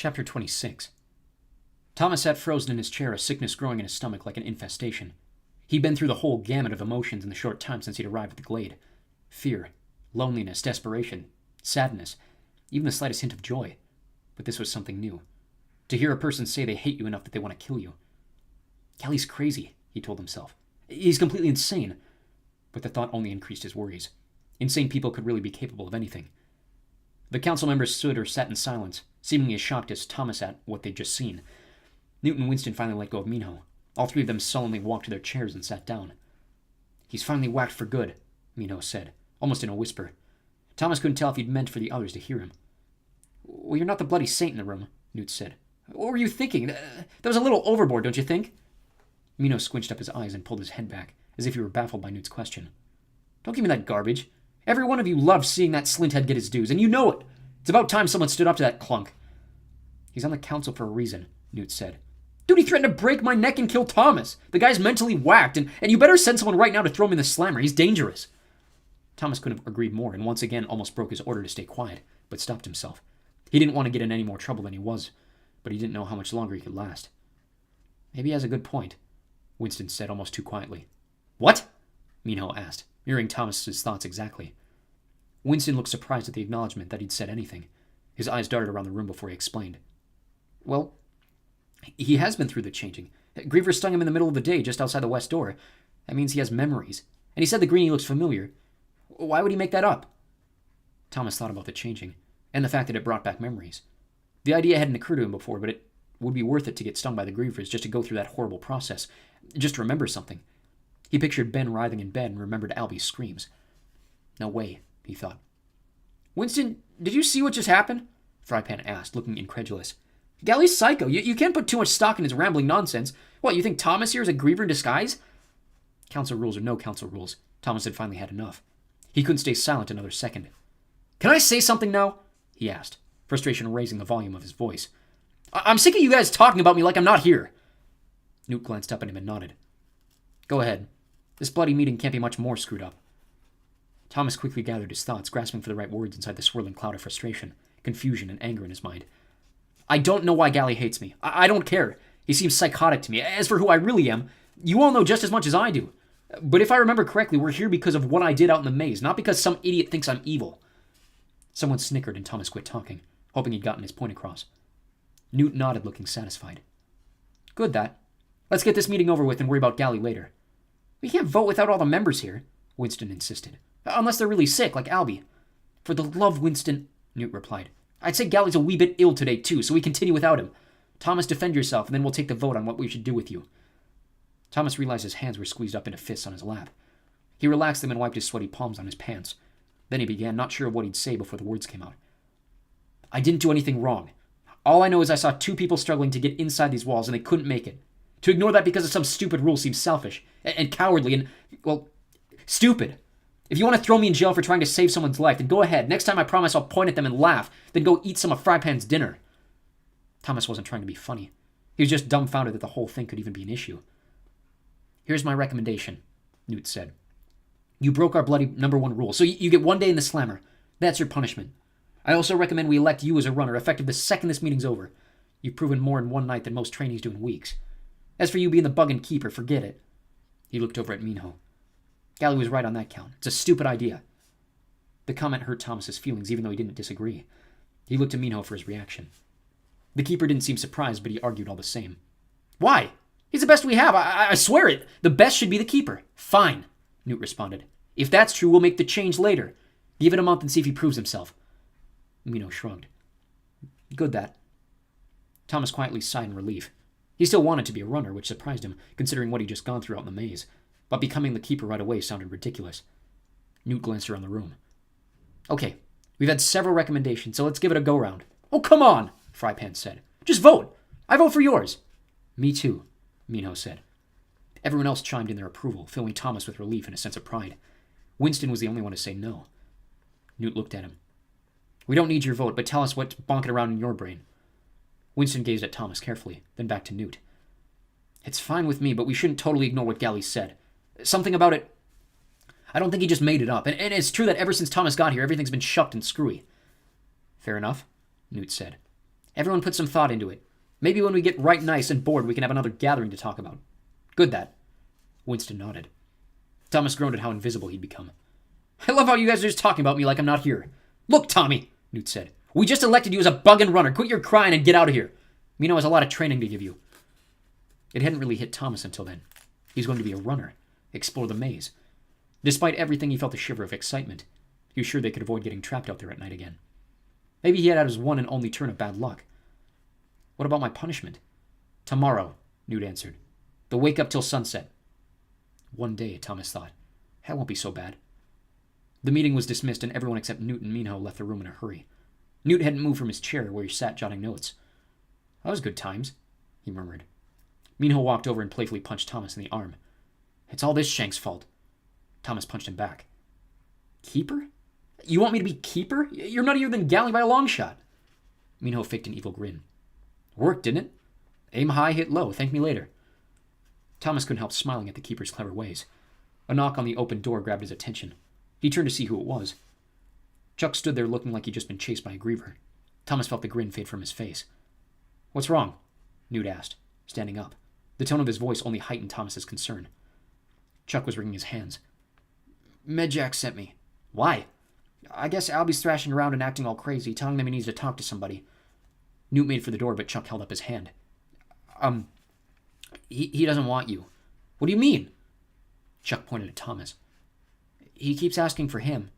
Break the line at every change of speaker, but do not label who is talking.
Chapter 26. Thomas sat frozen in his chair, a sickness growing in his stomach like an infestation. He'd been through the whole gamut of emotions in the short time since he'd arrived at the glade. Fear, loneliness, desperation, sadness, even the slightest hint of joy. But this was something new. To hear a person say they hate you enough that they want to kill you. Galley's crazy, he told himself. He's completely insane. But the thought only increased his worries. Insane people could really be capable of anything. The council members stood or sat in silence, seemingly as shocked as Thomas at what they'd just seen. Newt and Winston finally let go of Minho. All three of them sullenly walked to their chairs and sat down. "He's finally whacked for good," Minho said, almost in a whisper. Thomas couldn't tell if he'd meant for the others to hear him. "Well, you're not the bloody saint in the room," Newt said. "What were you thinking? That was a little overboard, don't you think?" Minho squinched up his eyes and pulled his head back, as if he were baffled by Newt's question. "Don't give me that garbage. Every one of you loves seeing that slinthead get his dues, and you know it. It's about time someone stood up to that clunk." "He's on the council for a reason," Newt said. "Dude, he threatened to break my neck and kill Thomas. The guy's mentally whacked, and you better send someone right now to throw him in the slammer. He's dangerous." Thomas couldn't have agreed more, and once again almost broke his order to stay quiet, but stopped himself. He didn't want to get in any more trouble than he was, but he didn't know how much longer he could last. "Maybe he has a good point," Winston said almost too quietly. "What?" Minho asked, mirroring Thomas's thoughts exactly. Winston looked surprised at the acknowledgement that he'd said anything. His eyes darted around the room before he explained. "Well, he has been through the changing. Griever stung him in the middle of the day just outside the west door. That means he has memories. And he said the greenie looks familiar. Why would he make that up?" Thomas thought about the changing, and the fact that it brought back memories. The idea hadn't occurred to him before, but it would be worth it to get stung by the Grievers just to go through that horrible process, just to remember something. He pictured Ben writhing in bed and remembered Albie's screams. No way, he thought. "Winston, did you see what just happened?" Frypan asked, looking incredulous. "Galley's psycho. You can't put too much stock in his rambling nonsense. What, you think Thomas here is a Griever in disguise?" Council rules or no council rules, Thomas had finally had enough. He couldn't stay silent another second. "Can I say something now?" he asked, frustration raising the volume of his voice. "I'm sick of you guys talking about me like I'm not here." Newt glanced up at him and nodded. "Go ahead. This bloody meeting can't be much more screwed up." Thomas quickly gathered his thoughts, grasping for the right words inside the swirling cloud of frustration, confusion, and anger in his mind. "I don't know why Galley hates me. I don't care. He seems psychotic to me. As for who I really am, you all know just as much as I do. But if I remember correctly, we're here because of what I did out in the maze, not because some idiot thinks I'm evil." Someone snickered and Thomas quit talking, hoping he'd gotten his point across. Newt nodded, looking satisfied. "Good, that. Let's get this meeting over with and worry about Galley later." "We can't vote without all the members here," Winston insisted. "Unless they're really sick, like Albie." "For the love, Winston," Newt replied. "I'd say Galley's a wee bit ill today, too, so we continue without him. Thomas, defend yourself, and then we'll take the vote on what we should do with you." Thomas realized his hands were squeezed up into fists on his lap. He relaxed them and wiped his sweaty palms on his pants. Then he began, not sure of what he'd say before the words came out. "I didn't do anything wrong. All I know is I saw two people struggling to get inside these walls, and they couldn't make it. To ignore that because of some stupid rule seems selfish, and cowardly, and, well, stupid. If you want to throw me in jail for trying to save someone's life, then go ahead. Next time I promise I'll point at them and laugh, then go eat some of Frypan's dinner." Thomas wasn't trying to be funny. He was just dumbfounded that the whole thing could even be an issue. "Here's my recommendation," Newt said. "You broke our bloody #1 rule, so you get 1 day in the slammer. That's your punishment. I also recommend we elect you as a runner, effective the second this meeting's over. You've proven more in one night than most trainees do in weeks. As for you being the bug and keeper, forget it." He looked over at Minho. Galley was right on that count. It's a stupid idea. The comment hurt Thomas's feelings, even though he didn't disagree. He looked to Minho for his reaction. The keeper didn't seem surprised, but he argued all the same. "Why? He's the best we have. I swear it. The best should be the keeper." "Fine," Newt responded. "If that's true, we'll make the change later. Give it a month and see if he proves himself." Minho shrugged. "Good, that." Thomas quietly sighed in relief. He still wanted to be a runner, which surprised him, considering what he'd just gone through out in the maze. But becoming the keeper right away sounded ridiculous. Newt glanced around the room. "Okay, we've had several recommendations, so let's give it a go-round." "Oh, come on," Frypan said. "Just vote. I vote for yours." "Me too," Minho said. Everyone else chimed in their approval, filling Thomas with relief and a sense of pride. Winston was the only one to say no. Newt looked at him. "We don't need your vote, but tell us what's bonking around in your brain." Winston gazed at Thomas carefully, then back to Newt. "It's fine with me, but we shouldn't totally ignore what Galley said. Something about it. I don't think he just made it up. And it's true that ever since Thomas got here, everything's been shucked and screwy." "Fair enough," Newt said. Everyone put some thought into it. Maybe when we get right nice and bored, we can have another gathering to talk about. Good, that. Winston nodded. Thomas groaned at how invisible he'd become. I love how you guys are just talking about me like I'm not here. Look, Tommy, Newt said. We just elected you as a bug and runner. Quit your crying and get out of here. Mino has a lot of training to give you. It hadn't really hit Thomas until then. He was going to be a runner, explore the maze. Despite everything, he felt a shiver of excitement. He was sure they could avoid getting trapped out there at night again. Maybe he had his one and only turn of bad luck. What about my punishment? Tomorrow, Newt answered. They'll wake up till sunset. One day, Thomas thought. That won't be so bad. The meeting was dismissed, and everyone except Newt and Minho left the room in a hurry. Newt hadn't moved from his chair where he sat jotting notes. That was good times, he murmured. Minho walked over and playfully punched Thomas in the arm. It's all this Shank's fault. Thomas punched him back. Keeper? You want me to be keeper? You're nuttier than Galley by a long shot. Minho faked an evil grin. Worked, didn't it? Aim high, hit low. Thank me later. Thomas couldn't help smiling at the keeper's clever ways. A knock on the open door grabbed his attention. He turned to see who it was. Chuck stood there looking like he'd just been chased by a griever. Thomas felt the grin fade from his face. What's wrong? Newt asked, standing up. The tone of his voice only heightened Thomas's concern. Chuck was wringing his hands. Medjack sent me. Why? I guess Albie's thrashing around and acting all crazy, telling them he needs to talk to somebody. Newt made for the door, but Chuck held up his hand. He doesn't want you. What do you mean? Chuck pointed at Thomas. He keeps asking for him.